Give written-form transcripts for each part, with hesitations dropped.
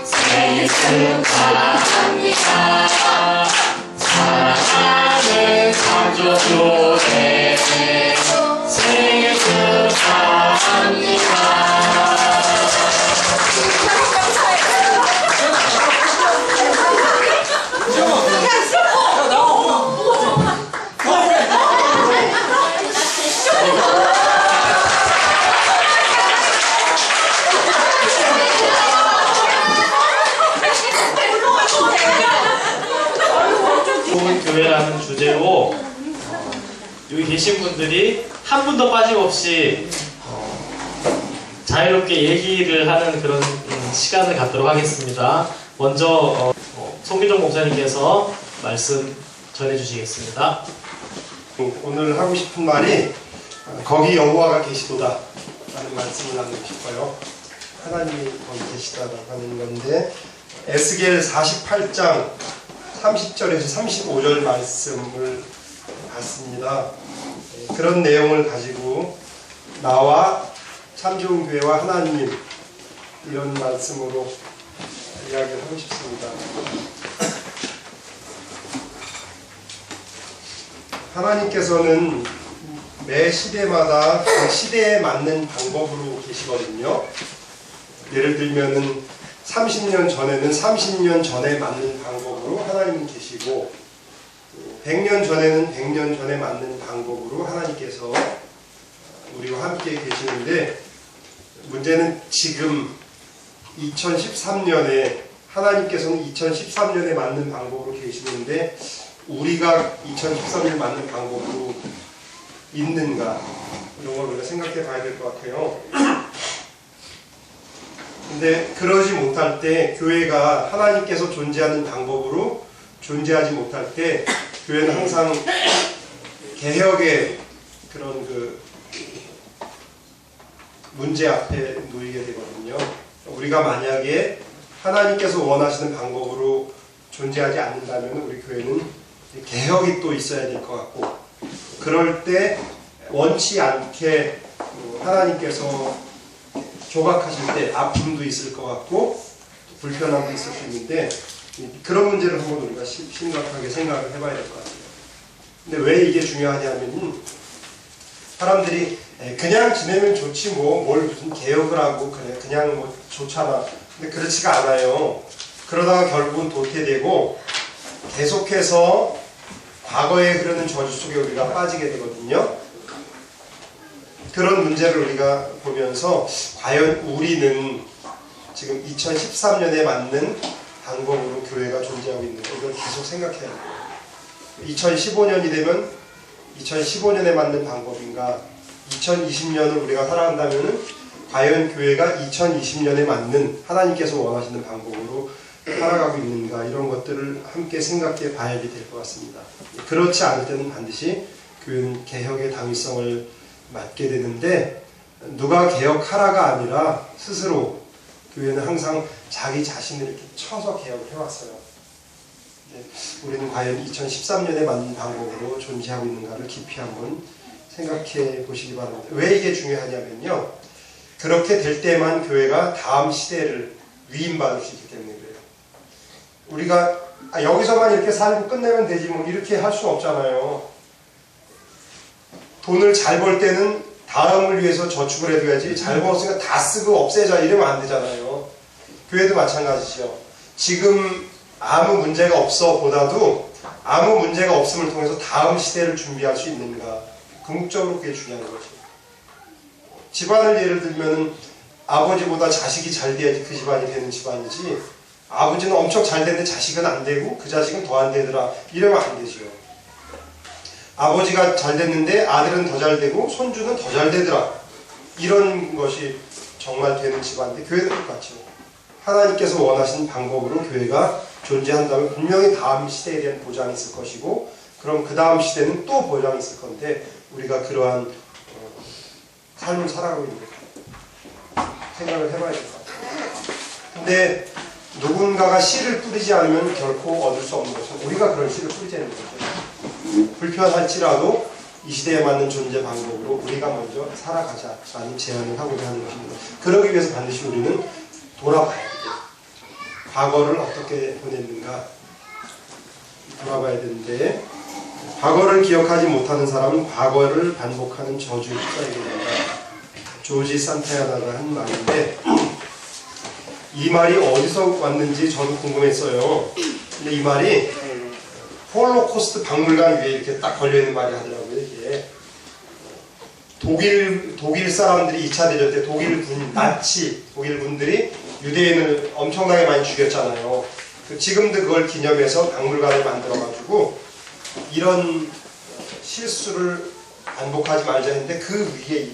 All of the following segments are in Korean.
생일 축하합니다. 사랑하는 가족들의 생일 축하합니다. 좋은 교회라는 주제로 여기 계신 분들이 한 분도 빠짐없이 자유롭게 얘기를 하는 그런 시간을 갖도록 하겠습니다. 먼저 송기종 목사님께서 말씀 전해주시겠습니다. 오늘 하고 싶은 말이 거기 여호와가 계시도다 라는 말씀을 나누고 싶어요. 하나님이 거기 계시다라고 하는 건데 에스겔 48장 30절에서 35절 말씀을 봤습니다. 그런 내용을 가지고 나와 참좋은 교회와 하나님 이런 말씀으로 이야기를 하고 싶습니다. 하나님께서는 매 시대마다 그 시대에 맞는 방법으로 계시거든요. 예를 들면은 30년 전에는 30년 전에 맞는 방법으로 하나님은 계시고 100년 전에는 100년 전에 맞는 방법으로 하나님께서 우리와 함께 계시는데 문제는 지금 2013년에 하나님께서는 2013년에 맞는 방법으로 계시는데 우리가 2013년에 맞는 방법으로 있는가 이런 걸 우리가 생각해 봐야 될 것 같아요. 근데 그러지 못할 때 교회가 하나님께서 존재하는 방법으로 존재하지 못할 때 교회는 항상 개혁의 그런 문제 앞에 놓이게 되거든요. 우리가 만약에 하나님께서 원하시는 방법으로 존재하지 않는다면 우리 교회는 개혁이 또 있어야 될 것 같고 그럴 때 원치 않게 하나님께서 조각하실 때 아픔도 있을 것 같고 불편함도 있을 수 있는데 그런 문제를 한번 우리가 심각하게 생각을 해봐야 될 것 같아요. 근데 왜 이게 중요하냐면 사람들이 그냥 지내면 좋지 뭘 무슨 개혁을 하고 그냥 뭐 좋잖아. 근데 그렇지가 않아요. 그러다가 결국은 도태되고 계속해서 과거에 흐르는 저주 속에 우리가 빠지게 되거든요. 그런 문제를 우리가 보면서 과연 우리는 지금 2013년에 맞는 방법으로 교회가 존재하고 있는가 이걸 계속 생각해야 돼요. 2015년이 되면 2015년에 맞는 방법인가 2020년을 우리가 살아간다면 과연 교회가 2020년에 맞는 하나님께서 원하시는 방법으로 살아가고 있는가 이런 것들을 함께 생각해 봐야 될 것 같습니다. 그렇지 않을 때는 반드시 교회는 개혁의 당위성을 맞게 되는데 누가 개혁하라가 아니라 스스로 교회는 항상 자기 자신을 이렇게 쳐서 개혁을 해왔어요. 우리는 과연 2013년에 맞는 방법으로 존재하고 있는가를 깊이 한번 생각해 보시기 바랍니다. 왜 이게 중요하냐면요. 그렇게 될 때만 교회가 다음 시대를 위임받을 수 있기 때문에 그래요. 우리가 여기서만 이렇게 살고 끝내면 되지 뭐 이렇게 할 수 없잖아요. 돈을 잘 벌 때는 다음을 위해서 저축을 해둬야지 잘 벌었으니까 다 쓰고 없애자 이러면 안 되잖아요. 교회도 마찬가지죠. 지금 아무 문제가 없어 보다도 아무 문제가 없음을 통해서 다음 시대를 준비할 수 있는가 궁극적으로 그게 중요한 거죠. 집안을 예를 들면 아버지보다 자식이 잘 돼야지 그 집안이 되는 집안이지 아버지는 엄청 잘 되는데 자식은 안 되고 그 자식은 더 안 되더라 이러면 안 되죠. 아버지가 잘 됐는데 아들은 더 잘 되고 손주는 더 잘 되더라 이런 것이 정말 되는 집안인데 교회는 똑같죠. 하나님께서 원하시는 방법으로 교회가 존재한다면 분명히 다음 시대에 대한 보장이 있을 것이고 그럼 그 다음 시대는 또 보장이 있을 건데 우리가 그러한 삶을 살아가고 있는 생각을 해봐야 될 것 같아요. 근데 누군가가 씨를 뿌리지 않으면 결코 얻을 수 없는 것은 우리가 그런 씨를 뿌리자는 거죠. 불편할지라도 이 시대에 맞는 존재 방법으로 우리가 먼저 살아가자라는 제안을 하고자 하는 것입니다. 그러기 위해서 반드시 우리는 돌아봐야 돼요. 과거를 어떻게 보냈는가 돌아봐야 되는데, 과거를 기억하지 못하는 사람은 과거를 반복하는 저주에 휩싸이게 된다. 조지 산타야나가 한 말인데, 이 말이 어디서 왔는지 저도 궁금했어요. 근데 이 말이 홀로코스트 박물관 위에 이렇게 딱 걸려있는 말이 하더라고요. 이게 독일 사람들이 2차 대전 때 나치 독일 군들이 유대인을 엄청나게 많이 죽였잖아요. 지금도 그걸 기념해서 박물관을 만들어가지고 이런 실수를 반복하지 말자 했는데, 그 위에 이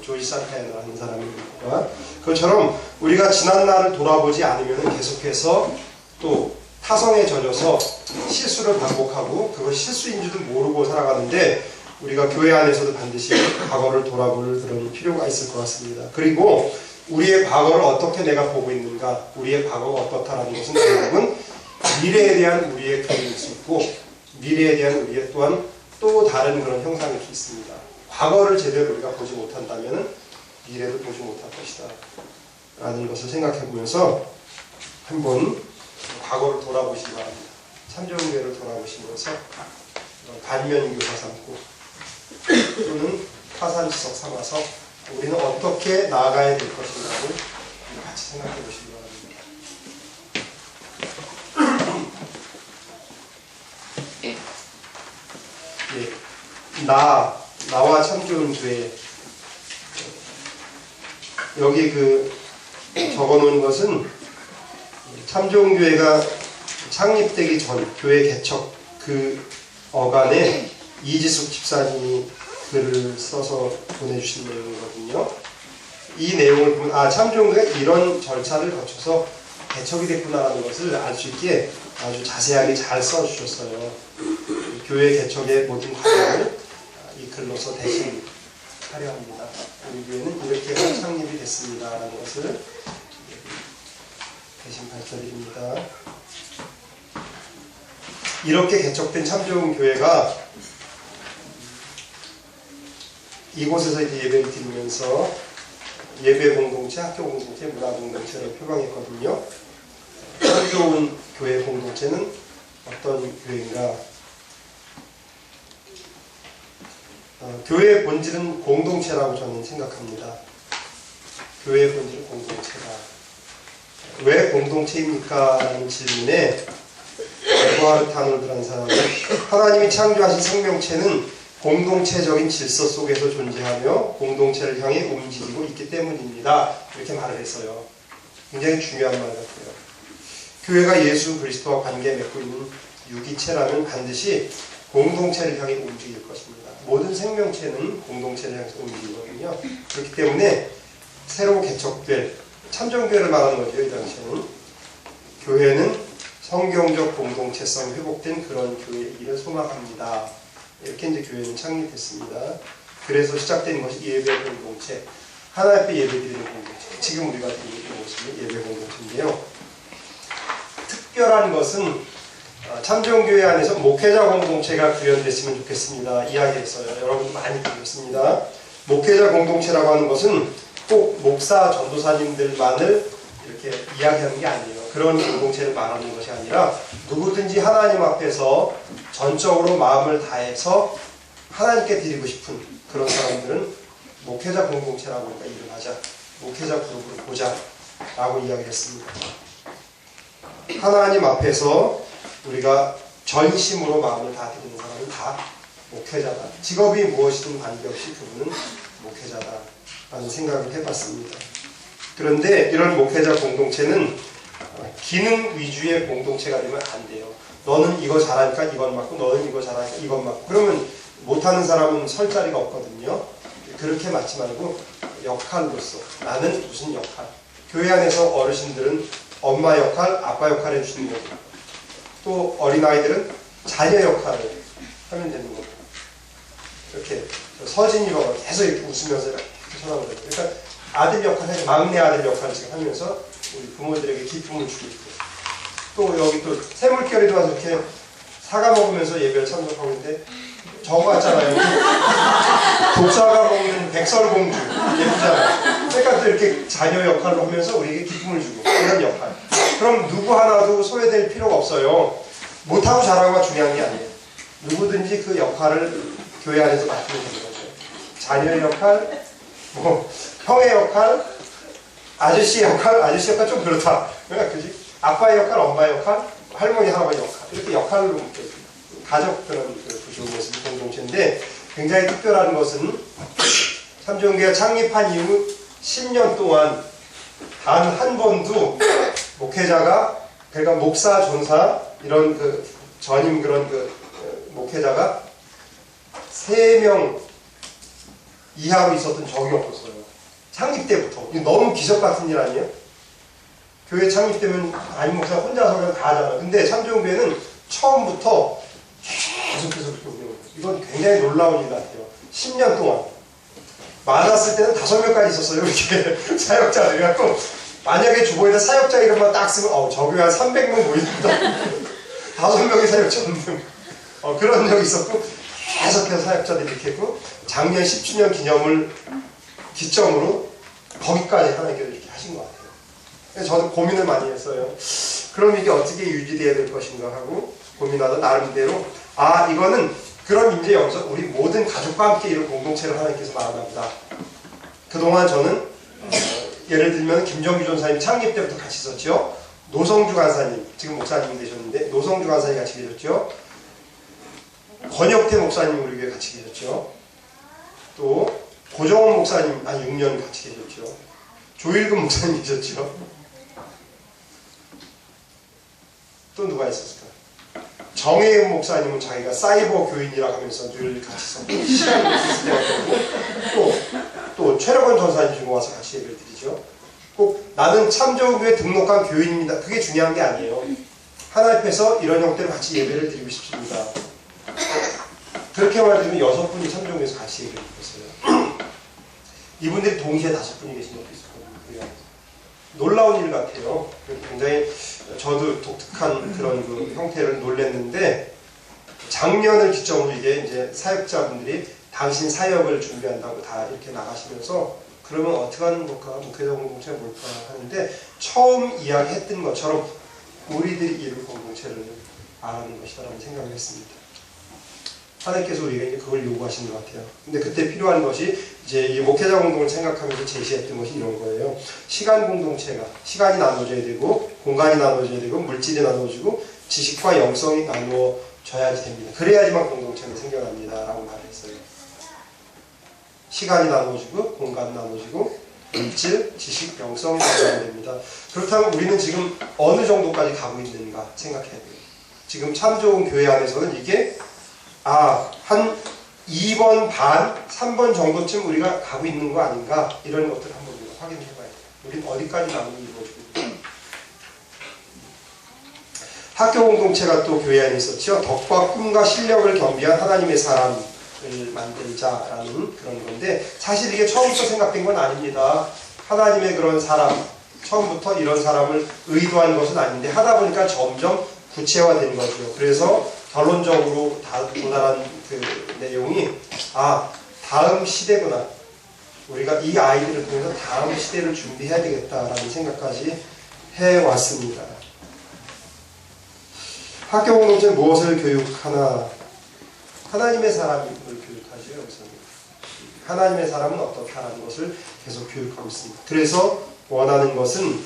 조지 산타야나라는 사람이니까, 그것처럼 우리가 지난 날을 돌아보지 않으면 계속해서 또 타성에 젖어서 실수를 반복하고 그것이 실수인 줄도 모르고 살아가는데, 우리가 교회 안에서도 반드시 과거를 돌아볼 그런 필요가 있을 것 같습니다. 그리고 우리의 과거를 어떻게 내가 보고 있는가, 우리의 과거가 어떻다라는 것은 결국은 미래에 대한 우리의 그림일 수 있고, 미래에 대한 우리의 또한 또 다른 그런 형상일 수 있습니다. 과거를 제대로 우리가 보지 못한다면 미래도 보지 못할 것이다 라는 것을 생각해 보면서 한번 과거를 돌아보시기 바랍니다. 참정교회를 돌아보시면서 반면교사 삼고 또는 타산지석 삼아서 우리는 어떻게 나아가야 될 것인가를 같이 생각해 보시기 바랍니다. 예, 나와 참 좋은 교회, 여기 적어놓은 것은 참 좋은 교회가 창립되기 전 교회 개척 그 어간에 이지숙 집사님이 글을 써서 보내주신 내용이거든요. 이 내용을 보면 참 좋은 교회가 이런 절차를 거쳐서 개척이 됐구나라는 것을 알 수 있게 아주 자세하게 잘 써주셨어요. 교회 개척의 모든 과정을 이 글로서 대신 하려 합니다. 우리 교회는 이렇게 해서 창립이 됐습니다라는 것을 대신 밝혀드립니다. 이렇게 개척된 참 좋은 교회가 이곳에서 이제 예배를 드리면서 예배 공동체, 학교 공동체, 문화 공동체를 표방했거든요. 참 좋은 교회 공동체는 어떤 교회인가? 교회의 본질은 공동체라고 저는 생각합니다. 교회의 본질은 공동체다. 왜 공동체입니까? 라는 질문에 에드와르드 타놀드라는 사람은 하나님이 창조하신 생명체는 공동체적인 질서 속에서 존재하며 공동체를 향해 움직이고 있기 때문입니다. 이렇게 말을 했어요. 굉장히 중요한 말 같아요. 교회가 예수 그리스도와 관계 맺고 있는 유기체라면 반드시 공동체를 향해 움직일 것입니다. 모든 생명체는 공동체를 향해서 움직이거든요. 그렇기 때문에 새로 개척될 참정교회를 말하는 거죠. 이 당시에는 교회는 성경적 공동체성 회복된 그런 교회이기를 소망합니다. 이렇게 이제 교회는 창립됐습니다. 그래서 시작된 것이 예배 공동체, 하나님 앞에 예배드리는 공동체, 지금 우리가 드리는 모습은 예배 공동체인데요. 특별한 것은 참정교회 안에서 목회자 공동체가 구현됐으면 좋겠습니다. 이야기했어요. 여러분 많이 들으셨습니다. 목회자 공동체라고 하는 것은 꼭 목사, 전도사님들만을 이렇게 이야기하는 게 아니에요. 그런 공동체를 말하는 것이 아니라 누구든지 하나님 앞에서 전적으로 마음을 다해서 하나님께 드리고 싶은 그런 사람들은 목회자 공동체라고 우리가 이름하자, 목회자 그룹으로 보자 라고 이야기했습니다. 하나님 앞에서 우리가 전심으로 마음을 다 드리는 사람은 다 목회자다. 직업이 무엇이든 관계없이 그분은 목회자다라는 생각을 해봤습니다. 그런데 이런 목회자 공동체는 기능 위주의 공동체가 되면 안 돼요. 너는 이거 잘하니까 이건 맞고 너는 이거 잘하니까 이건 맞고 그러면 못하는 사람은 설 자리가 없거든요. 그렇게 맞지 말고 역할로서 나는 무슨 역할, 교회 안에서 어르신들은 엄마 역할, 아빠 역할 해주시는 거고 또 어린아이들은 자녀 역할을 하면 되는 거고 이렇게 서진이가 계속 이렇게 웃으면서 이렇게 쳐다보거든요. 그러니까 아들 역할 해서 막내 아들 역할을 지금 하면서 우리 부모들에게 기쁨을 주고 있고 또 여기 또 새물결이도 와서 이렇게 사과 먹으면서 예배를 참석하고 있는데 저거 같잖아요. 독사가 먹는 백설공주 예쁘잖아요. 그러니까 또 이렇게 자녀 역할을 하면서 우리에게 기쁨을 주고 이런 역할. 그럼 누구 하나도 소외될 필요가 없어요. 못하고 잘하고가 중요한 게 아니에요. 누구든지 그 역할을 교회 안에서 맡으면 되는 거죠. 자녀의 역할, 뭐 형의 역할, 아저씨의 역할 좀 그렇다. 그러니까 그지? 아빠의 역할, 엄마의 역할, 할머니, 할아버지 역할 이렇게 역할로 가족 그런 구조 모습 공동체인데 굉장히 특별한 것은 참좋은교회가 창립한 이후 10년 동안 단 한 번도 목회자가 그러니까 목사, 전사 이런 그 전임 그런 그 목회자가 3명 이하로 있었던 적이 없었어요. 창립 때부터. 이거 너무 기적 같은 일 아니에요? 교회 창립되면 담임 목사 혼자서 그냥 다 하잖아요. 근데 참좋은교회는 처음부터 계속해서 그렇게 오는 거예요. 이건 굉장히 놀라운 일 같아요. 10년 동안. 많았을 때는 5명까지 있었어요. 이렇게 사역자들이. 그래갖고 만약에 주보에다 사역자 이름만 딱 쓰면 저 교회 한 300명 모인다. 5명이 사역자 없는 그런 적이 있었고 계속해서 사역자들이 이렇게 했고 작년 10주년 기념을 기점으로 거기까지 하나님께서 이렇게 하신 것 같아요. 그래서 저는 고민을 많이 했어요. 그럼 이게 어떻게 유지돼야 될 것인가 하고 고민하다 나름대로 이거는 그럼 이제 여기서 우리 모든 가족과 함께 이런 공동체를 하나님께서 말합니다. 그동안 저는 예를 들면 김정규 전사님 창립 때부터 같이 있었죠. 노성주 간사님 지금 목사님이 되셨는데 노성주 간사님 같이 계셨죠. 권혁태 목사님 우리 교회 같이 계셨죠. 또 고정원 목사님 한 6년 같이 계셨죠. 조일금 목사님 계셨죠. 또 누가 있었을까? 정혜은 목사님은 자기가 사이버 교인이라 하면서 늘 같이 있었고 시간이 있을 때가 또 최력원 전사님 지금 와서 같이 예배를 드리죠. 꼭 나는 참좋은교회 등록한 교인입니다. 그게 중요한 게 아니에요. 하나님 앞에서 이런 형태로 같이 예배를 드리고 싶습니다. 그렇게 말해주면 6분이 참좋은교회에서 같이 예배를 드렸어요. 이분들이 동시에 5분이 계신 적도 있었거든요. 놀라운 일 같아요. 굉장히 저도 독특한 그런 그 형태를 놀랬는데 작년을 기점으로 이게 이제 사역자분들이 당신 사역을 준비한다고 다 이렇게 나가시면서 그러면 어떻게 하는 걸까? 목회자 공동체가 뭘까? 하는데 처음 이야기했던 것처럼 우리들이 이룰 공동체를 말하는 것이다라는 생각을 했습니다. 하나님께서 우리가 이제 그걸 요구하시는 것 같아요. 근데 그때 필요한 것이 이제 이 목회자 공동을 생각하면서 제시했던 것이 이런 거예요. 시간 공동체가 시간이 나눠져야 되고 공간이 나눠져야 되고 물질이 나눠지고 지식과 영성이 나누어져야지 됩니다. 그래야지만 공동체는 생겨납니다. 라고 말을 했어요. 시간이 나눠지고 공간 나눠지고 물질, 지식, 영성이 나눠져야 됩니다. 그렇다면 우리는 지금 어느 정도까지 가고 있는가 생각해야 돼요. 지금 참 좋은 교회 안에서는 이게 한 2번 반, 3번 정도쯤 우리가 가고 있는 거 아닌가 이런 것들을 한번 우리가 확인해 봐야 돼요. 우리는 어디까지 나누는 이루어지고 있는가. 학교 공동체가 또 교회 안에 있었죠. 덕과 꿈과 실력을 겸비한 하나님의 사람을 만들자라는 그런 건데 사실 이게 처음부터 생각된 건 아닙니다. 하나님의 그런 사람, 처음부터 이런 사람을 의도한 것은 아닌데 하다 보니까 점점 구체화된 거죠. 그래서 결론적으로 도달한 그 내용이 다음 시대구나. 우리가 이 아이들을 통해서 다음 시대를 준비해야 되겠다라는 생각까지 해왔습니다. 학교 공동체는 무엇을 교육하나? 하나님의 사람을 교육하죠. 여기서는 하나님의 사람은 어떻게 하는 것을 계속 교육하고 있습니다. 그래서 원하는 것은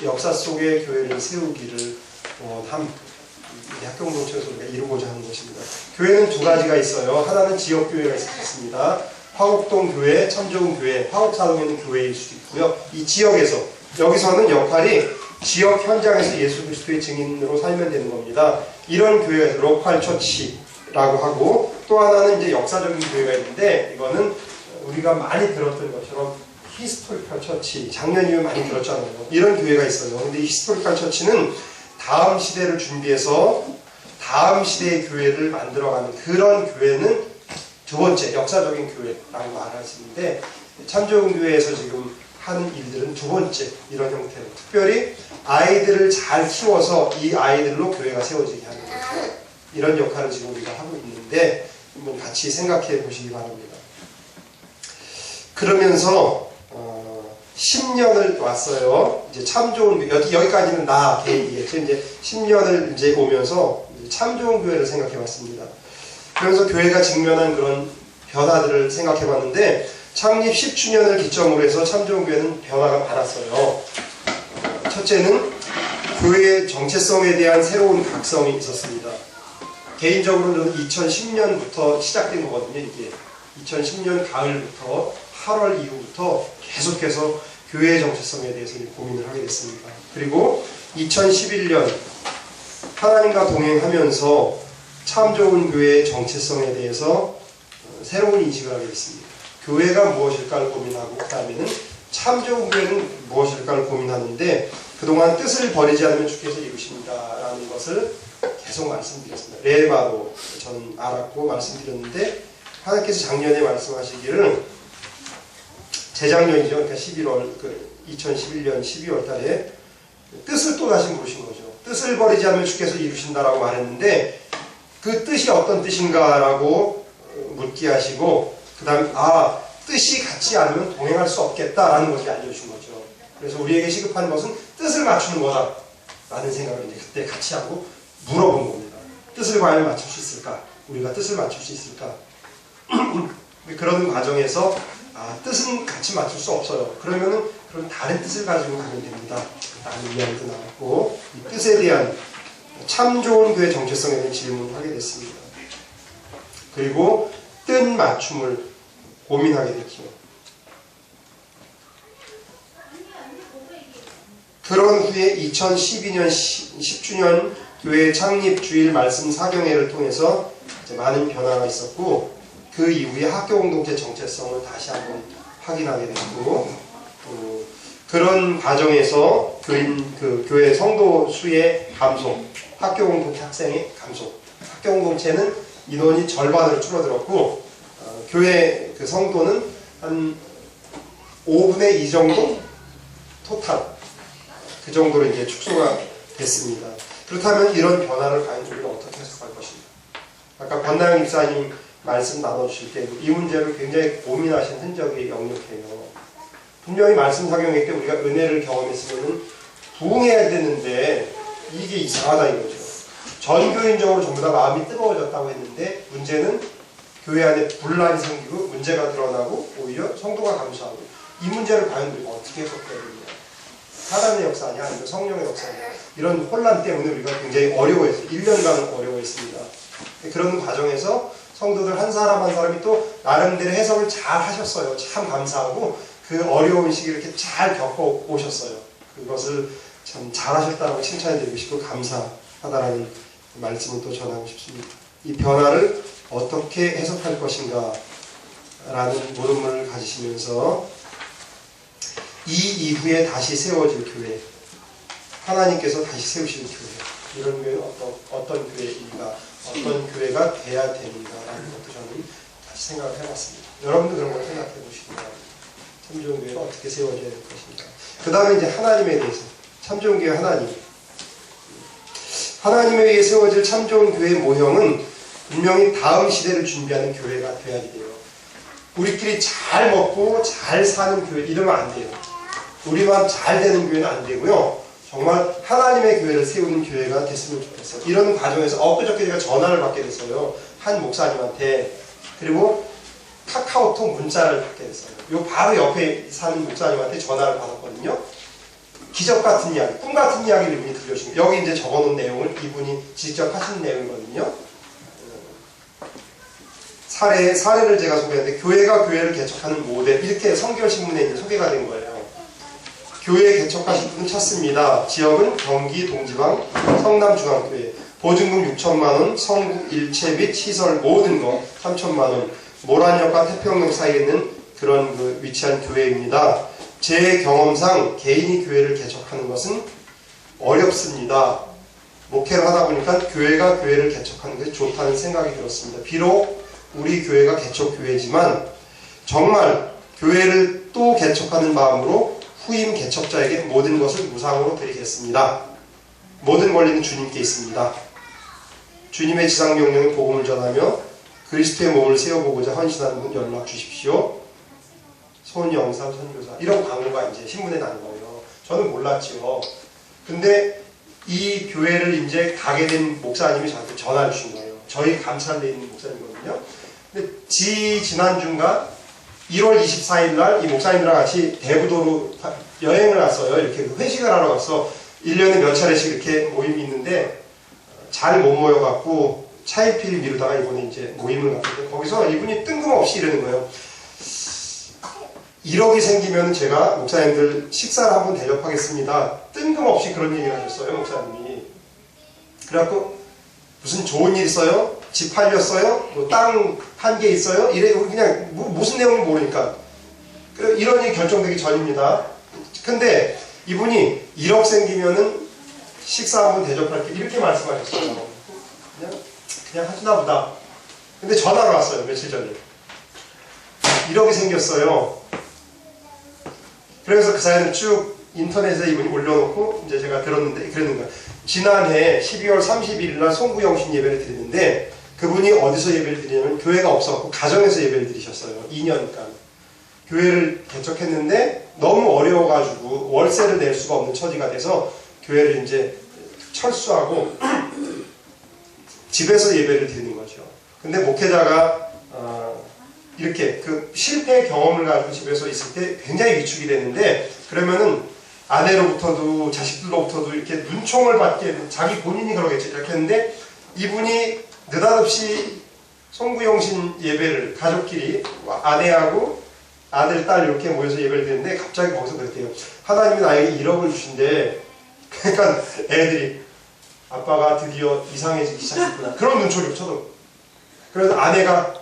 역사 속의 교회를 세우기를 원합니다. 학교 공동체에서 우리가 이루고자 하는 것입니다. 교회는 두 가지가 있어요. 하나는 지역교회가 있습니다. 화곡동 교회, 참좋은 교회, 화곡사동에 있는 교회일 수도 있고요. 이 지역에서, 여기서는 역할이 지역 현장에서 예수 그리스도의 증인으로 살면 되는 겁니다. 이런 교회가 로컬 처치라고 하고 또 하나는 이제 역사적인 교회가 있는데 이거는 우리가 많이 들었던 것처럼 히스토리컬 처치, 작년 이후에 많이 들었잖아요. 이런 교회가 있어요. 근데 이 히스토리컬 처치는 다음 시대를 준비해서 다음 시대의 교회를 만들어가는 그런 교회는 두 번째 역사적인 교회라고 말하시는데 참좋은 교회에서 지금 하는 일들은 두 번째 이런 형태로 특별히 아이들을 잘 키워서 이 아이들로 교회가 세워지게 하는 거죠. 이런 역할을 지금 우리가 하고 있는데 한번 같이 생각해 보시기 바랍니다. 그러면서 10년을 왔어요. 이제 참 좋은 교회, 여기까지는 나 개인이겠죠. 이제 10년을 이제 오면서 참 좋은 교회를 생각해 봤습니다. 그러면서 교회가 직면한 그런 변화들을 생각해 봤는데, 창립 10주년을 기점으로 해서 참 좋은 교회는 변화가 많았어요. 첫째는 교회의 정체성에 대한 새로운 각성이 있었습니다. 개인적으로는 2010년부터 시작된 거거든요. 이게 2010년 가을부터 8월 이후부터 계속해서 교회의 정체성에 대해서 고민을 하게 됐습니다. 그리고 2011년 하나님과 동행하면서 참 좋은 교회의 정체성에 대해서 새로운 인식을 하게 됐습니다. 교회가 무엇일까를 고민하고, 그 다음에는 참 좋은 교회는 무엇일까를 고민하는데, 그동안 뜻을 버리지 않으면 주께서 이루십니다라는 것을 계속 말씀드렸습니다. 레바로 저는 알았고 말씀드렸는데, 하나님께서 작년에 말씀하시기를, 재작년이죠. 그러니까 2011년 12월 달에 뜻을 또 다시 물으신 거죠. 뜻을 버리지 않으면 주께서 이루신다라고 말했는데, 그 뜻이 어떤 뜻인가라고 묻게 하시고, 그 다음에 뜻이 같지 않으면 동행할 수 없겠다라는 것을 알려주신 거죠. 그래서 우리에게 시급한 것은 뜻을 맞추는 거다 라는 생각을 이제 그때 같이 하고 물어본 겁니다. 뜻을 과연 맞출 수 있을까? 우리가 뜻을 맞출 수 있을까? 그런 과정에서 뜻은 같이 맞출 수 없어요. 그러면은 그럼 다른 뜻을 가지고 가면 됩니다 라는 이야기도 나왔고, 이 뜻에 대한 참 좋은 교회 정체성에 대한 질문을 하게 됐습니다. 그리고 뜻 맞춤을 고민하게 됐죠. 그런 후에 2012년 10주년 교회 창립 주일 말씀 사경회를 통해서 이제 많은 변화가 있었고, 그 이후에 학교 공동체 정체성을 다시 한번 확인하게 됐고, 그런 과정에서 교회 성도 수의 감소, 학교 공동체 학생의 감소, 학교 공동체는 인원이 절반으로 줄어들었고, 교회 그 성도는 한 5분의 2 정도? 토탈. 그 정도로 이제 축소가 됐습니다. 그렇다면 이런 변화를 과연 우리가 어떻게 해석할 것인가? 아까 권나영 집사님 말씀 나눠주실 때 이 문제를 굉장히 고민하신 흔적이 역력해요. 분명히 말씀 사경회 때 우리가 은혜를 경험했으면 부흥해야 되는데 이게 이상하다 이거죠. 전교인적으로 전부 다 마음이 뜨거워졌다고 했는데, 문제는 교회 안에 분란이 생기고 문제가 드러나고 오히려 성도가 감소하고, 이 문제를 과연 우리가 어떻게 해석해야 되느냐? 사단의 역사냐 아니면 성령의 역사냐? 이런 혼란 때문에 우리가 굉장히 어려워했어요. 1년간 어려워했습니다. 그런 과정에서 성도들 한 사람 한 사람이 또 나름대로 해석을 잘 하셨어요. 참 감사하고 그 어려운 시기를 이렇게 잘 겪어 오셨어요. 그것을 참 잘하셨다고 칭찬해드리고 싶고 감사하다라는 말씀을 또 전하고 싶습니다. 이 변화를 어떻게 해석할 것인가 라는 물음을 가지시면서 이 이후에 다시 세워질 교회, 하나님께서 다시 세우실 교회, 이런 교회는 어떤 교회인가, 어떤 교회가 돼야 되는가라는 것도 저는 다시 생각을 해봤습니다. 여러분도 그런 걸 생각해 보시기 바랍니다. 참 좋은 교회가 어떻게 세워져야 될 것인가. 그 다음에 이제 하나님에 대해서, 참 좋은 교회 하나님에 의해 세워질 참 좋은 교회의 모형은 분명히 다음 시대를 준비하는 교회가 돼야 돼요. 우리끼리 잘 먹고 잘 사는 교회 이러면 안 돼요. 우리만 잘 되는 교회는 안 되고요. 정말 하나님의 교회를 세우는 교회가 됐으면 좋겠어요. 이런 과정에서 엊그저께 제가 전화를 받게 됐어요. 한 목사님한테. 그리고 카카오톡 문자를 받게 됐어요. 요 바로 옆에 사는 목사님한테 전화를 받았거든요. 기적 같은 이야기, 꿈 같은 이야기를 이분이 들려주신 거예요. 여기 이제 적어놓은 내용을 이분이 직접 하신 내용이거든요. 사례를 제가 소개했는데, 교회가 교회를 개척하는 모델, 이렇게 성결신문에 이제 소개가 된 거예요. 교회 개척하신 분은 찾습니다. 지역은 경기 동지방 성남중앙교회. 보증금 6천만원, 성국 일체 및 시설 모든 거 3천만원. 모란역과 태평역 사이에 있는 그런 위치한 교회입니다. 제 경험상 개인이 교회를 개척하는 것은 어렵습니다. 목회를 하다 보니까 교회가 교회를 개척하는 것이 좋다는 생각이 들었습니다. 비록 우리 교회가 개척교회지만 정말 교회를 또 개척하는 마음으로 후임 개척자에게 모든 것을 무상으로 드리겠습니다. 모든 권리는 주님께 있습니다. 주님의 지상명령의 복음을 전하며 그 그리스도의 몸을 세워보고자 헌신하는 분 연락 주십시오. 손영삼 선교사. 이런 광고가 이제 신문에 난 거예요. 저는 몰랐죠. 근데 이 교회를 이제 가게 된 목사님이 저한테 전화를 주신 거예요. 저희 감찰내에 있는 목사님이거든요. 근데 지난주인가 1월 24일 날 이 목사님들랑 같이 대부도로 여행을 갔어요. 이렇게 회식을 하러 갔어. 1년에 몇 차례씩 이렇게 모임이 있는데 잘 못 모여갖고 차일피일 미루다가 이번에 이제 모임을 갔는데 거기서 이분이 뜬금없이 이러는 거예요. 1억이 생기면 제가 목사님들 식사를 한번 대접하겠습니다. 뜬금없이 그런 얘기를 하셨어요, 목사님이. 그래갖고 무슨 좋은 일 있어요? 집 팔렸어요? 뭐 땅 한 개 있어요? 이래 그냥 무슨 내용인지 모르니까 이런 일이 결정되기 전입니다. 근데 이분이 1억 생기면은 식사 한번 대접할게 이렇게 말씀하셨어요. 그냥 하시나 보다. 근데 전화가 왔어요, 며칠 전에. 1억이 생겼어요. 그래서 그 사연을 쭉 인터넷에 이분이 올려놓고 이제 제가 들었는데 그러는 거예요. 지난해 12월 31일 날 송구영신 예배를 드리는데 그분이 어디서 예배를 드리냐면 교회가 없었고 가정에서 예배를 드리셨어요. 2년간. 교회를 개척했는데 너무 어려워가지고 월세를 낼 수가 없는 처지가 돼서 교회를 이제 철수하고 집에서 예배를 드리는 거죠. 근데 목회자가 이렇게 그 실패 경험을 가지고 집에서 있을 때 굉장히 위축이 되는데 그러면은 아내로부터도 자식들로부터도 이렇게 눈총을 받게 자기 본인이 그러겠죠. 이렇게 했는데 이분이 느닷없이 송구영신 예배를 가족끼리 아내하고 아들, 딸 이렇게 모여서 예배를 드리는데 갑자기 거기서 그랬대요. 하나님이 나에게 1억을 주신대. 그러니까 애들이 아빠가 드디어 이상해지기 시작했구나. 그런 눈초리를 쳐도. 그래서 아내가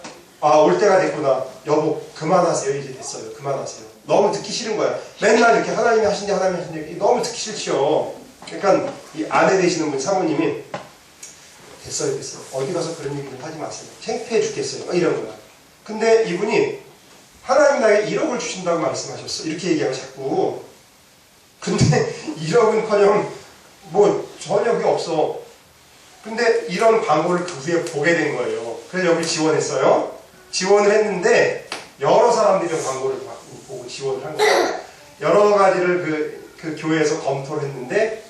올 때가 됐구나. 여보 그만하세요. 이제 됐어요. 그만하세요. 너무 듣기 싫은 거야. 맨날 이렇게 하나님이 하신대 하나님이 하신대 너무 듣기 싫지요. 그러니까 이 아내 되시는 분 사모님이 됐어요. 어디 가서 그런 얘기를 하지 마세요. 창피해 죽겠어요. 이런 거야. 근데 이분이 하나님 나에게 1억을 주신다고 말씀하셨어. 이렇게 얘기하고 자꾸. 근데 1억은커녕 뭐 전혀 그게 없어. 근데 이런 광고를 그 후에 보게 된 거예요. 그래서 여기 지원했어요. 지원을 했는데 여러 사람들이 광고를 보고 지원을 한 거예요. 여러 가지를 그 교회에서 검토를 했는데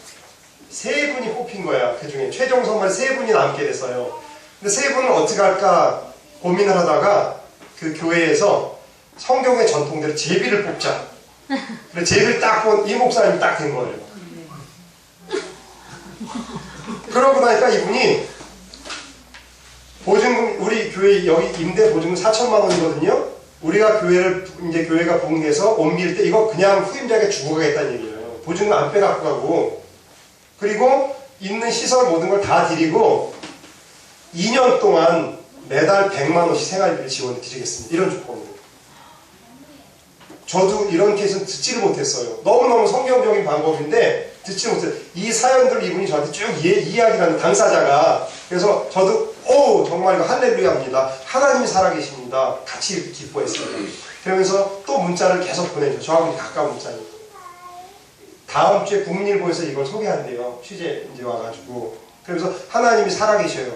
3분이 뽑힌 거야. 그 중에 최종 선발 3분이 남게 됐어요. 근데 3분을 어떻게 할까 고민을 하다가 그 교회에서 성경의 전통대로 제비를 뽑자. 그래서 제비를 딱 본 이 목사님이 딱 된 거예요. 그러고 나니까 이분이 보증금, 우리 교회 여기 임대 보증금 4천만 원이거든요. 우리가 교회가 부흥해서 옮길 때 이거 그냥 후임자에게 주고 가겠다는 얘기예요. 보증금 안 빼갖고 가고. 그리고 있는 시설 모든 걸 다 드리고 2년 동안 매달 100만 원씩 생활비를 지원해 드리겠습니다. 이런 조건으로. 저도 이런 케이스는 듣지를 못했어요. 너무너무 성경적인 방법인데 듣지 못했어요. 이 사연들을 이분이 저한테 쭉 이야기하는 당사자가. 그래서 저도 정말 이거 할렐루야입니다. 하나님이 살아계십니다. 같이 이렇게 기뻐했어요. 그러면서 또 문자를 계속 보내죠. 저하고 가까운 문자니까. 다음 주에 국민일보에서 이걸 소개한대요. 취재 이제 와가지고. 그러면서 하나님이 살아계셔요.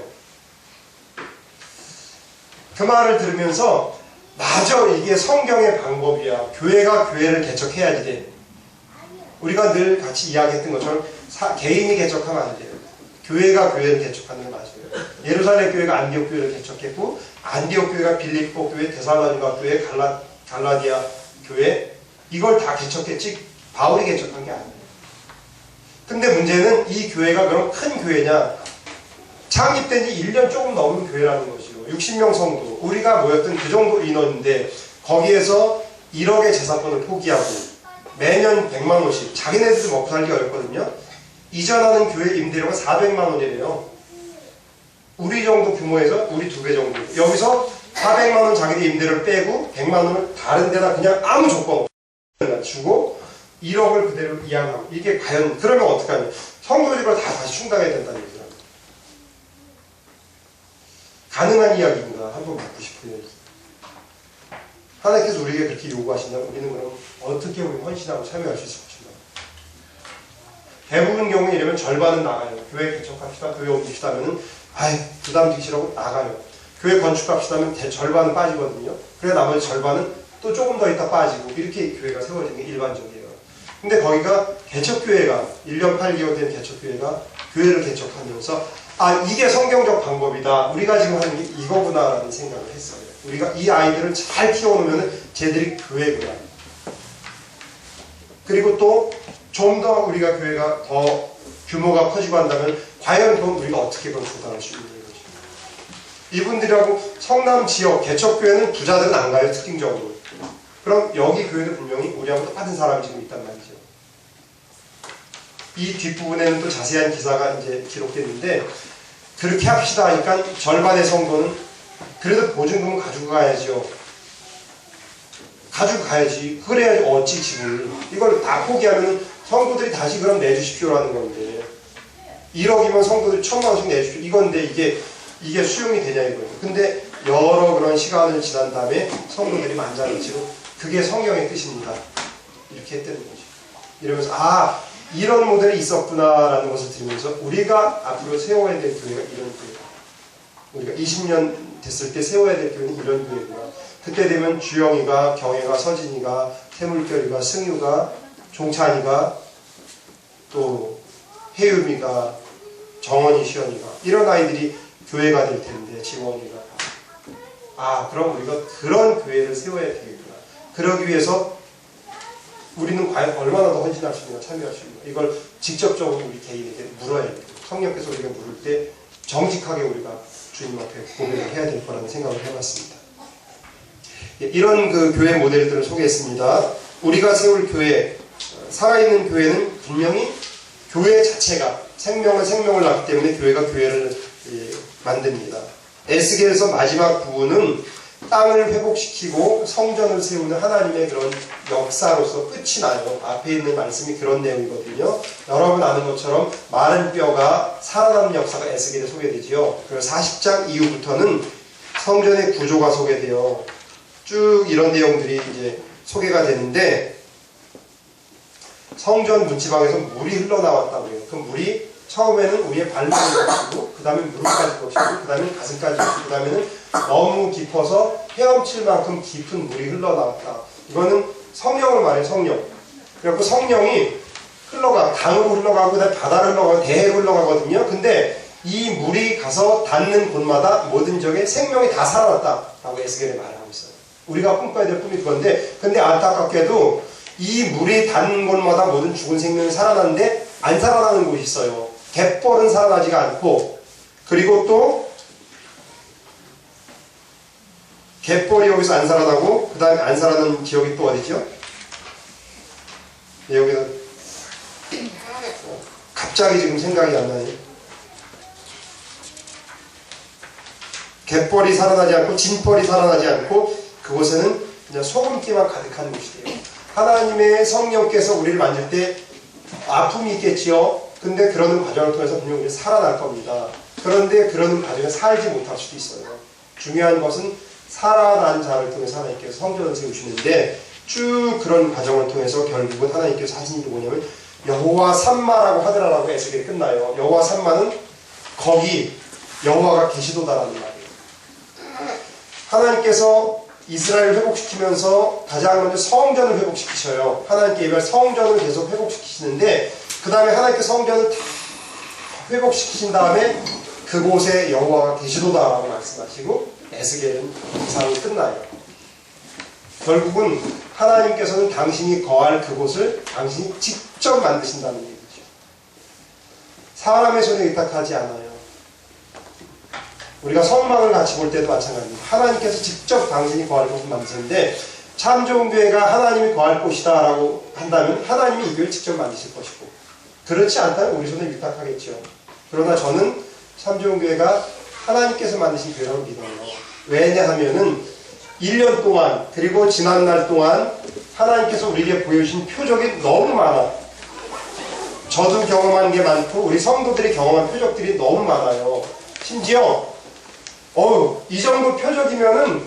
그 말을 들으면서 맞아, 이게 성경의 방법이야. 교회가 교회를 개척해야지 돼. 우리가 늘 같이 이야기했던 것처럼 개인이 개척하면 안 돼요. 교회가 교회를 개척하는 게 맞아요. 예루살렘 교회가 안디옥 교회를 개척했고 안디옥 교회가 빌립보 교회, 데살로니가 교회, 갈라디아 교회 이걸 다 개척했지 바울이 개척한 게 아니에요. 근데 문제는 이 교회가 그럼 큰 교회냐? 창립된 지 1년 조금 넘은 교회라는 것이요. 60명 성도. 우리가 모였던 그 정도 인원인데 거기에서 1억의 재산권을 포기하고 매년 100만 원씩 자기네들도 먹고 살기 어렵거든요. 이전하는 교회 임대료가 400만 원이래요. 우리 정도 규모에서 우리 2배 정도. 여기서 400만 원 자기들 임대료를 빼고 100만 원을 다른 데다 그냥 아무 조건 없이 주고 1억을 그대로 이양하고. 이게 과연 그러면 어떡하냐. 성도들이 그걸 다 다시 충당해야 된다는 얘기죠. 가능한 이야기인가 한번 묻고 싶어요. 하나님께서 우리에게 그렇게 요구하신다면 우리는 그럼 어떻게 우리 헌신하고 참여할 수 있을 것인가. 대부분 경우에 이러면 절반은 나가요. 교회 개척합시다, 교회 옮깁시다 하면은 부담지기 싫어하고 나가요. 교회 건축합시다 하면 절반은 빠지거든요. 그래 나머지 절반은 또 조금 더 있다 빠지고 이렇게 교회가 세워지는 게 일반적이에요. 근데 거기가 개척교회가 1년 8개월 된 개척교회가 교회를 개척하면서 아 이게 성경적 방법이다. 우리가 지금 하는 게 이거구나라는 생각을 했어요. 우리가 이 아이들을 잘 키워놓으면 쟤들이 교회구나. 그리고 또 좀 더 우리가 교회가 더 규모가 커지고 한다면 과연 그럼 우리가 어떻게 그걸 조달할 수 있는 거죠. 이분들하고 성남 지역 개척교회는 부자들은 안 가요. 특징적으로. 그럼 여기 교회는 분명히 우리하고 똑같은 사람이 지금 있단 말이죠. 이 뒷부분에는 또 자세한 기사가 이제 기록됐는데 그렇게 합시다 하니까 절반의 성도는 그래도 보증금은 가지고 가야죠. 가지고 가야지. 그래야지 어찌 집을. 이걸 다 포기하면 성도들이 다시 그럼 내주십시오라는 건데 1억이면 성도들이 1,000만 원씩 내주십시오. 이건데 이게 수용이 되냐 이거예요. 근데 여러 그런 시간을 지난 다음에 성도들이 만장일치로 그게 성경의 뜻입니다. 이렇게 했다는 거죠. 이러면서 아 이런 모델이 있었구나라는 것을 들으면서 우리가 앞으로 세워야 될 교회가 이런 교회다. 우리가 20년 됐을 때 세워야 될 교회는 이런 교회구나. 그때 되면 주영이가, 경혜가, 서진이가, 태물결이가, 승유가, 종찬이가, 또 혜유미가, 정원이, 시연이가 이런 아이들이 교회가 될 텐데 지원이가 아 그럼 우리가 그런 교회를 세워야 되겠구나. 그러기 위해서 우리는 과연 얼마나 더 헌신할 수 있는가, 참여할 수 있는가. 이걸 직접적으로 우리 개인에게 물어야 돼요. 성령께서 우리가 물을 때 정직하게 우리가 주님 앞에 고백을 해야 될 거라는 생각을 해봤습니다. 이런 그 교회 모델들을 소개했습니다. 우리가 세울 교회, 살아있는 교회는 분명히 교회 자체가 생명을 낳기 때문에 교회가 교회를 만듭니다. 에스겔에서 마지막 부분은 땅을 회복시키고 성전을 세우는 하나님의 그런 역사로서 끝이 나요. 앞에 있는 말씀이 그런 내용이거든요. 여러분 아는 것처럼 마른 뼈가 살아나는 역사가 에스겔에 소개되지요. 그래서 40장 이후부터는 성전의 구조가 소개돼요. 쭉 이런 내용들이 이제 소개가 되는데 성전 문지방에서 물이 흘러나왔다고 해요. 그 물이 처음에는 우리의 발목을 거치고 그 다음에 무릎까지 거치고 그 다음에 가슴까지 거치고 그 다음에는 너무 깊어서 헤엄칠 만큼 깊은 물이 흘러나왔다. 이거는 성령을 말해요. 성령. 그래갖고 성령이 흘러가 강으로 흘러가고 그 다음에 바다로 흘러가고 대해로 흘러가거든요. 근데 이 물이 가서 닿는 곳마다 모든 적에 생명이 다 살아났다라고 에스겔에 말하고 있어요. 우리가 꿈꿔야 될 꿈이 그건데 근데 안타깝게도 이 물이 닿는 곳마다 모든 죽은 생명이 살아나는데 안 살아나는 곳이 있어요. 갯벌은 살아나지가 않고 그리고 또 갯벌이 여기서 안 살아나고 그 다음에 안 살아나는 지역이 또 어디죠? 네, 여기서 갑자기 지금 생각이 안 나요. 갯벌이 살아나지 않고 진벌이 살아나지 않고 그곳에는 그냥 소금기만 가득한 곳이에요. 하나님의 성령께서 우리를 만질 때 아픔이 있겠지요. 근데 그러는 과정을 통해서 분명 우리 살아날 겁니다. 그런데 그러는 과정에 살지 못할 수도 있어요. 중요한 것은 살아난 자를 통해서 하나님께서 성전을 세우시는데 쭉 그런 과정을 통해서 결국은 하나님께서 하신 일이 뭐냐면 여호와 삼마라고 하더라라고 에스겔이 끝나요. 여호와 삼마는 거기 여호와가 계시도다라는 말이에요. 하나님께서 이스라엘을 회복시키면서 가장 먼저 성전을 회복시키셔요. 하나님께 예배할 성전을 계속 회복시키시는데 그 다음에 하나님께서 성전을 다 회복시키신 다음에 그곳에 여호와가 계시도다라고 말씀하시고 에스겔은 이상이 끝나요. 결국은 하나님께서는 당신이 거할 그곳을 당신이 직접 만드신다는 얘기죠. 사람의 손에 의탁하지 않아요. 우리가 성막을 같이 볼 때도 마찬가지입니다. 하나님께서 직접 당신이 거할 곳을 만드셨는데 참 좋은 교회가 하나님이 거할 곳이다 라고 한다면 하나님이 이 교회를 직접 만드실 것이고 그렇지 않다면 우리 손에 위탁하겠죠. 그러나 저는 참 좋은 교회가 하나님께서 만드신 교회라고 믿어요. 왜냐하면은 1년 동안 그리고 지난날 동안 하나님께서 우리에게 보여주신 표적이 너무 많아. 저도 경험한 게 많고 우리 성도들이 경험한 표적들이 너무 많아요. 심지어 이 정도 표적이면은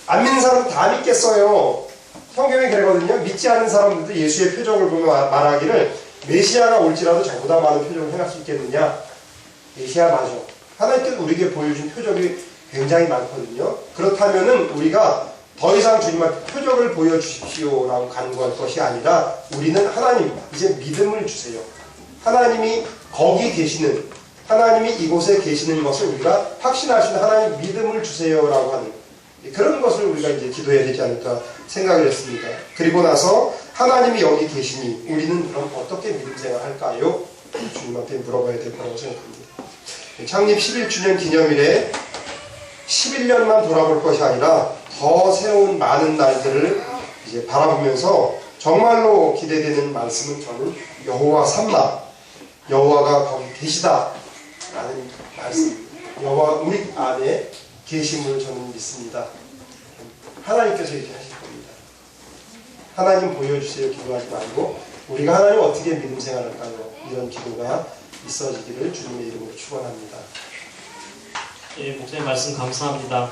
안 믿는 사람도 다 믿겠어요. 성경에 그러거든요. 믿지 않는 사람들도 예수의 표적을 보면 말하기를 메시아가 올지라도 저보다 많은 표적을 행할 수 있겠느냐. 메시아 맞아. 하나님께서 우리에게 보여준 표적이 굉장히 많거든요. 그렇다면은 우리가 더 이상 주님한테 표적을 보여주십시오라고 간구할 것이 아니라 우리는 하나님 이제 믿음을 주세요. 하나님이 거기 계시는, 하나님이 이곳에 계시는 것을 우리가 확신할 수 있는 하나님 믿음을 주세요라고 하는 그런 것을 우리가 이제 기도해야 되지 않을까 생각을 했습니다. 그리고 나서 하나님이 여기 계시니 우리는 그럼 어떻게 믿음 생활할까요? 주님한테 물어봐야 될 거라고 생각합니다. 창립 11주년 기념일에 11년만 돌아볼 것이 아니라 더 새로운 많은 날들을 이제 바라보면서 정말로 기대되는 말씀은 저는 여호와 삼마, 여호와가 거기 계시다 라는 말씀, 여호와 우리 안에 계심을 저는 믿습니다. 하나님께서 이렇게 하실 겁니다. 하나님 보여주세요 기도하지 말고 우리가 하나님 어떻게 믿음 생활할까요? 이런 기도가 있어지기를 주님의 이름으로 축원합니다. 예, 목사님 말씀 감사합니다.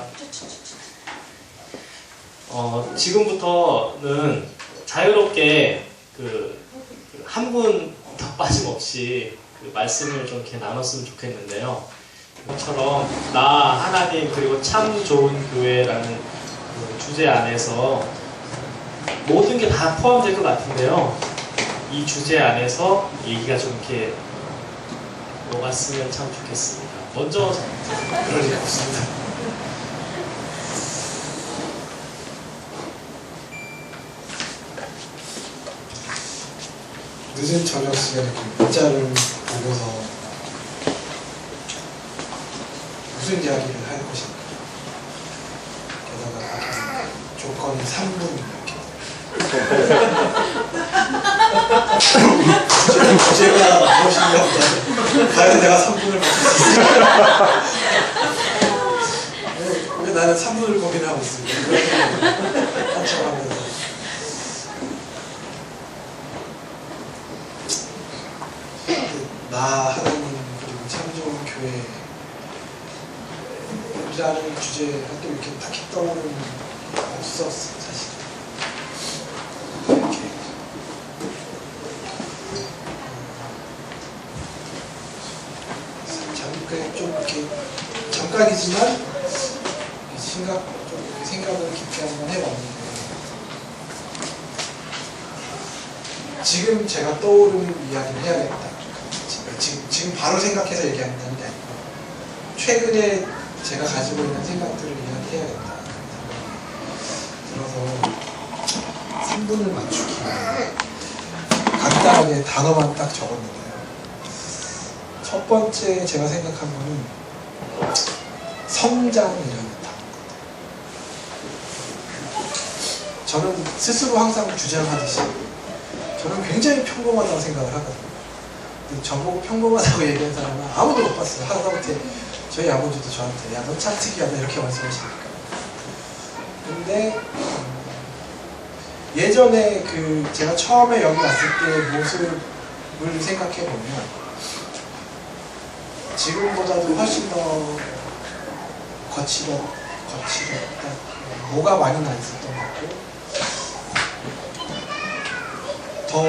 지금부터는 자유롭게 한 분 더 빠짐없이 그 말씀을 좀 이렇게 나눴으면 좋겠는데요. 이것처럼 나 하나님 그리고 참 좋은 교회라는 그 주제 안에서 모든 게 다 포함될 것 같은데요. 이 주제 안에서 얘기가 좀 이렇게 녹았으면 참 좋겠습니다. 먼저 그럴 리 없습니다. 늦은 저녁 시간에 문자를 보고서 무슨 이야기를 할 것인가. 게다가 조건이 3분 이렇게. 주제가 무엇인가. 과연 내가 3분을 맞출 수 있을까? 왜 나는 3분을 고민하고 있습니다. 한참 하면서. 나 하나님 그리고 참 좋은 교회라는 주제가 또 이렇게 딱히 떠오르는 게 없었어 사실. 이렇게 잠깐 좀 이렇게 잠깐이지만 좀 생각을 깊게 한번 해봤는데 지금 제가 떠오르는 이야기를 해야겠다. 지금 바로 생각해서 얘기한다는 게 아니고 최근에 제가 가지고 있는 생각들을 이야기해야겠다. 들어서 3분을 맞추기 간단하게 단어만 딱 적었는데요. 첫 번째 제가 생각한 거는 성장이라는 단어. 저는 스스로 항상 주장하듯이 저는 굉장히 평범하다고 생각을 하거든요. 저보고 평범하다고 얘기한 사람은 아무도 못 봤어요. 하다못해 저희 아버지도 저한테 야 너 참 특이하다 이렇게 말씀하시니까. 근데 예전에 제가 처음에 여기 왔을 때 모습을 생각해 보면 지금보다도 훨씬 더 거칠었다, 뭐가 많이 나 있었던 것 같고 더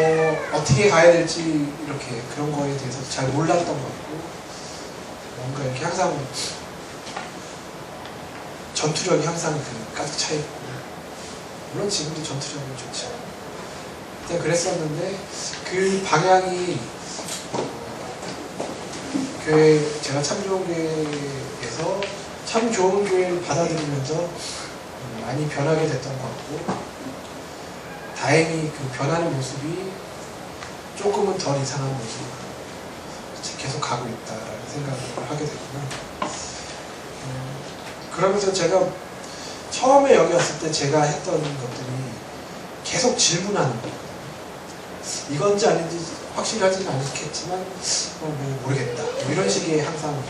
어떻게 가야 될지 이렇게 그런 거에 대해서 잘 몰랐던 것 같고 뭔가 이렇게 항상 전투력이 항상 가득 차 있고 물론 지금도 전투력은 좋죠. 그때 그랬었는데 그 방향이 제가 참 좋은 교회에서 참 좋은 교회를 받아들이면서 많이 변하게 됐던 것 같고 다행히 그 변하는 모습이 조금은 덜 이상한 모습으로 계속 가고 있다라는 생각을 하게 됐구나. 그러면서 제가 처음에 여기 왔을 때 제가 했던 것들이 계속 질문하는 거예요. 이건지 아닌지 확실하지는 않겠지만 뭐 모르겠다. 뭐 이런 식의 항상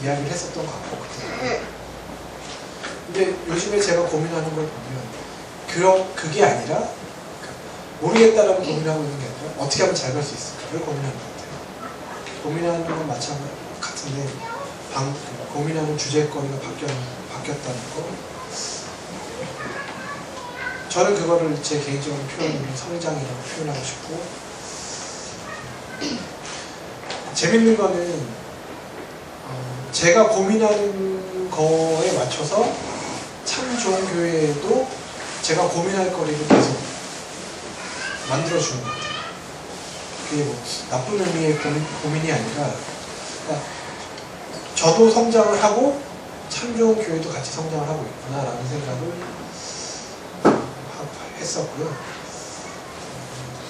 이야기를 했었던 것 같고 근데 요즘에 제가 고민하는 걸 보면 그게 아니라 모르겠다라고 고민하고 있는 게 아니라 어떻게 하면 잘 갈 수 있을까를 고민하는 것 같아요. 고민하는 건 마찬가지 같은데 고민하는 주제거리가 바뀌었다는 거. 저는 그거를 제 개인적으로 표현하면 성장이라고 표현하고 싶고 재밌는 거는 제가 고민하는 거에 맞춰서 참 좋은 교회에도 제가 고민할 거리를 계속 만들어주는 것 같아요. 그게 뭐 나쁜 의미의 고민이 아니라, 그러니까 저도 성장을 하고 참 좋은 교회도 같이 성장을 하고 있구나라는 생각을 했었고요.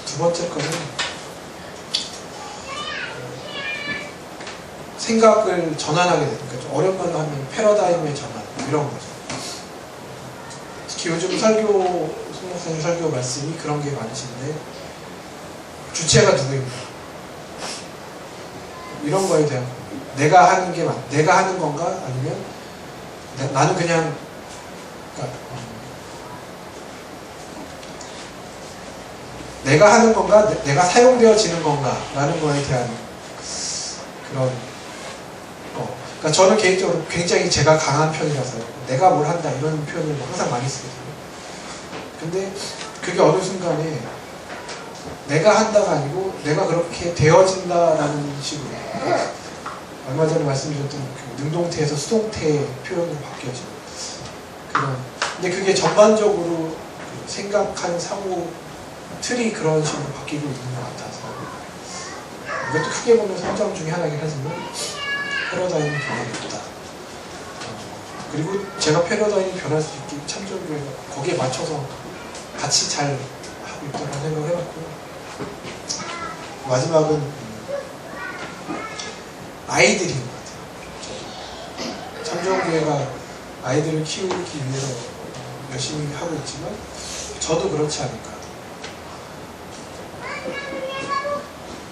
두 번째 거는 생각을 전환하게 되니까, 좀 어려운 말로 하면 패러다임의 전환, 이런 거죠. 특히 요즘 설교, 송 목사님 설교 말씀이 그런 게 많으신데, 주체가 누구인가? 이런 거에 대한, 내가 하는 게 내가 하는 건가? 아니면 나는 그냥, 그러니까 내가 하는 건가? 내가 사용되어지는 건가? 라는 거에 대한 그런 거. 그러니까 저는 개인적으로 굉장히 제가 강한 편이라서요. 내가 뭘 한다 이런 표현을 항상 많이 쓰거든요. 근데 그게 어느 순간에 내가 한다가 아니고 내가 그렇게 되어진다라는 식으로, 얼마 전에 말씀드렸던 그 능동태에서 수동태의 표현으로 바뀌어지는 그런. 근데 그게 전반적으로 그 생각하는 사고 틀이 그런 식으로 바뀌고 있는 것 같아서, 이것도 크게 보면 성장 중에 하나긴 하지만 패러다임은 변화가 있다. 그리고 제가 패러다임이 변할 수 있게 참 좋은 교회가 거기에 맞춰서 같이 잘 하고 있다고 생각을 해봤고요. 마지막은 아이들인 것 같아요. 참 좋은 교회가 아이들을 키우기 위해서 열심히 하고 있지만 저도 그렇지 않을까.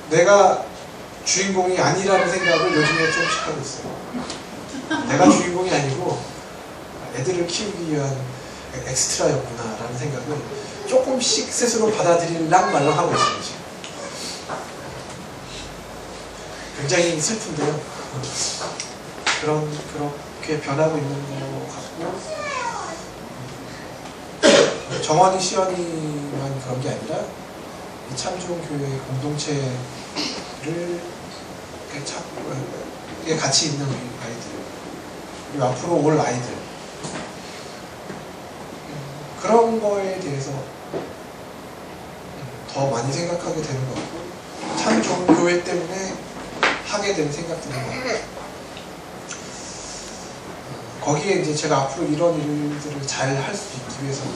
내가 주인공이 아니라는 생각을 요즘에 조금씩 하고 있어요. 내가 주인공이 아니고 애들을 키우기 위한 엑스트라였구나 라는 생각을 조금씩 스스로 받아들일랑 말랑 하고 있어요. 지금. 굉장히 슬픈데요. 그렇게 변하고 있는 것 같고, 정원이 시연이만 그런 게 아니라 이 참 좋은 교회의 공동체를 같이 있는 우리 아이들, 그리고 앞으로 올 아이들, 그런 거에 대해서 더 많이 생각하게 되는 것 같고, 참 좋은 교회 때문에 하게 된 생각들인 것 같아요. 거기에 이제 제가 앞으로 이런 일들을 잘 할 수 있기 위해서는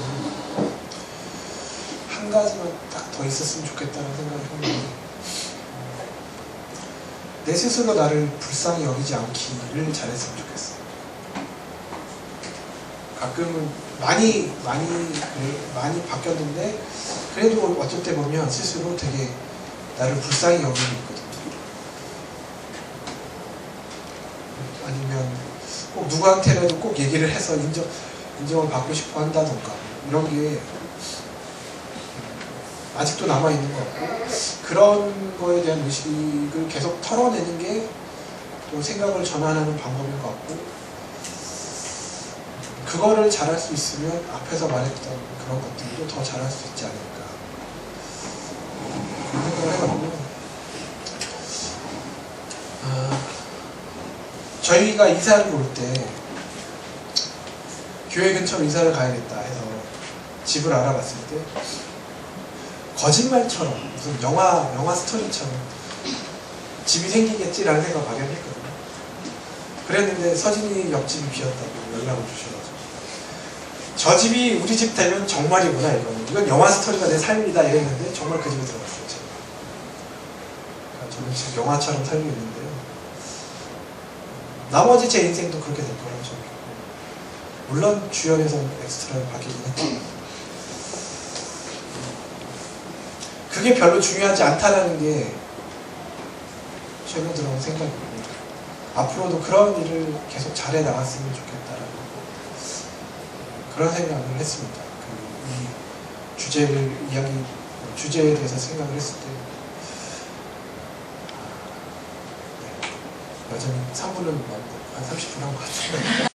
한 가지만 딱 더 있었으면 좋겠다는 생각을 했는데, 내 스스로 나를 불쌍히 여기지 않기를 잘했으면 좋겠어요. 가끔은 많이 바뀌었는데, 그래도 어쩔 때 보면 스스로 되게 나를 불쌍히 여기고 있거든요. 아니면 꼭 누구한테라도 꼭 얘기를 해서 인정을 받고 싶어 한다던가, 이런 게 아직도 남아있는 것 같고, 그런 거에 대한 의식을 계속 털어내는 게 또 생각을 전환하는 방법인 것 같고, 그거를 잘할 수 있으면 앞에서 말했던 그런 것들도 더 잘할 수 있지 않을까 그런 생각을 해봤고, 저희가 이사를 올 때 교회 근처로 이사를 가야겠다 해서 집을 알아봤을 때 거짓말처럼, 무슨 영화 스토리처럼 집이 생기겠지라는 생각을 막연했거든요. 그랬는데 서진이 옆집이 비었다고 연락을 주셔가지고, 저 집이 우리 집 되면 정말이구나, 이건 영화 스토리가 내 삶이다 이랬는데 정말 그 집에 들어갔어요. 제가. 그러니까 저는 지금 영화처럼 살고 있는데요, 나머지 제 인생도 그렇게 될 거라고 저는 믿고, 물론 주연에서 엑스트라를 바뀌긴 했지만 그게 별로 중요하지 않다라는 게 최근 들어온 생각이고, 앞으로도 그런 일을 계속 잘해 나갔으면 좋겠다라는 그런 생각을 했습니다. 이 주제에 대해서 생각을 했을 때, 여전히 3분은 한 30분 한 것 같아요.